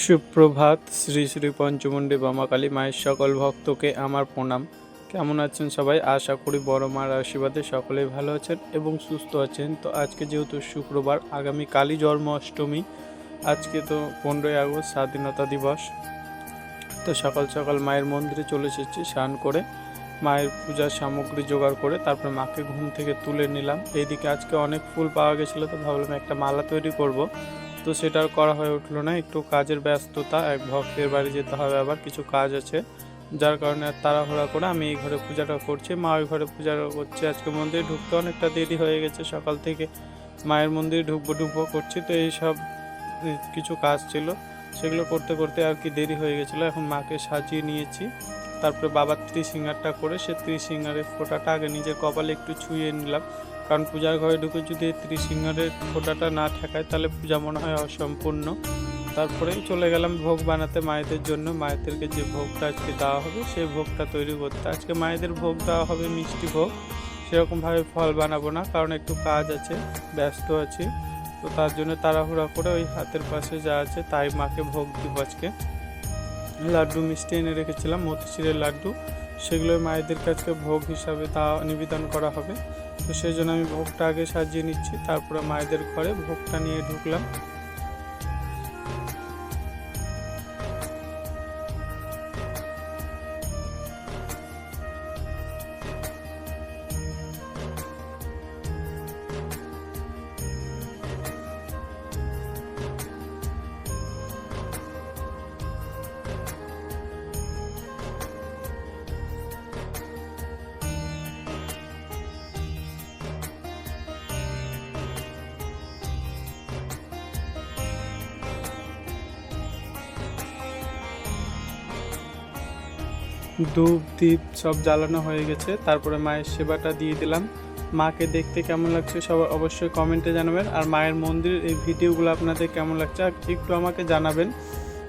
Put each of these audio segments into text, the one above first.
সুপ্রভাত। শ্রী শ্রী পঞ্চমুণ্ডী বামাকালী মায়ের সকল ভক্তকে আমার প্রণাম। কেমন আছেন সবাই? আশা করি বড় মার আশীর্বাদে সকলেই ভালো আছেন এবং সুস্থ আছেন। তো আজকে যেহেতু শুক্রবার, আগামী কালী জন্মাষ্টমী, আজকে তো 15ই আগস্ট স্বাধীনতা দিবস। তো সকাল সকাল মায়ের মন্দিরে চলে এসেছি স্নান করে, মায়ের পূজার সামগ্রী জোগাড় করে তারপরে মাকে ঘুম থেকে তুলে নিলাম। এইদিকে আজকে অনেক ফুল পাওয়া গেছিলো, তো ভাবলাম একটা মালা তৈরি করব। তো সেটা আর করা হয়ে উঠলো না, একটু কাজের ব্যস্ততা, এক ভক্তের বাড়ি যেতে হবে, আবার কিছু কাজ আছে, যার কারণে আর তাড়াহুড়া করে আমি এই ঘরে পূজাটা করছি। মা ওই ঘরে পূজা করছে। আজকে মন্দিরে ঢুকতে অনেকটা দেরি হয়ে গেছে, সকাল থেকে মায়ের মন্দিরে ঢুকবো করছি, তো এই সব কিছু কাজ ছিল, সেগুলো করতে করতে আর কি দেরি হয়ে গেছিলো। এখন মাকে সাজিয়ে নিয়েছি, তারপরে বাবার ত্রিশৃঙ্গারটা করে সে ত্রিশৃঙ্গারের ফোঁটাটা আগে নিজের কপালে একটু ছুঁয়ে নিলাম, কারণ পূজার ঘরে ঢুকে যদি ত্রিশৃঙ্গারের ফোঁটাটা না ঠেকায় তাহলে পূজা মনে হয় অসম্পূর্ণ। তারপরেই চলে গেলাম ভোগ বানাতে মায়েদের জন্য। মায়েদেরকে যে ভোগটা আজকে দেওয়া হবে সেই ভোগটা তৈরি করতে। আজকে মায়েদের ভোগ দেওয়া হবে মিষ্টি ভোগ, সেরকমভাবে ফল বানাবো না, কারণ একটু কাজ আছে, ব্যস্ত আছি। তো তার জন্য তাড়াহুড়া করে ওই হাতের পাশে যা আছে তাই মাকে ভোগ দিব। আজকে লাড্ডু মিষ্টি এনে রেখেছিলাম, মতিচুরের লাড্ডু, সেগুলো মায়েদের কাছে ভোগ হিসাবে তা নিবেদন করা হবে। তো সেই জন্য আমি ভোগটা আগে সাজিয়ে নিচ্ছি, তারপরে মায়েদের ঘরে ভোগটা নিয়ে ঢুকলাম। ধূপ দীপ সব জ্বালানো হয়ে গেছে, তারপরে মায়ের সেবাটা দিয়ে দিলাম। মাকে দেখতে কেমন লাগছে সবাই অবশ্যই কমেন্টে জানাবেন, আর মায়ের মন্দিরের এই ভিডিওগুলো আপনাদের কেমন লাগছে একটু আমাকে জানাবেন।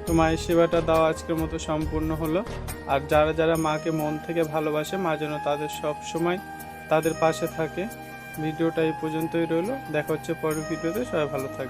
তো মায়ের সেবাটা দেওয়া আজকের মতো সম্পূর্ণ হলো। আর যারা যারা মাকে মন থেকে ভালোবাসে, মা যেন তাদের সব সময় তাদের পাশে থাকে। ভিডিওটা এই পর্যন্তই রইলো, দেখা হচ্ছে পরের ভিডিওতে। সবাই ভালো থাকবে।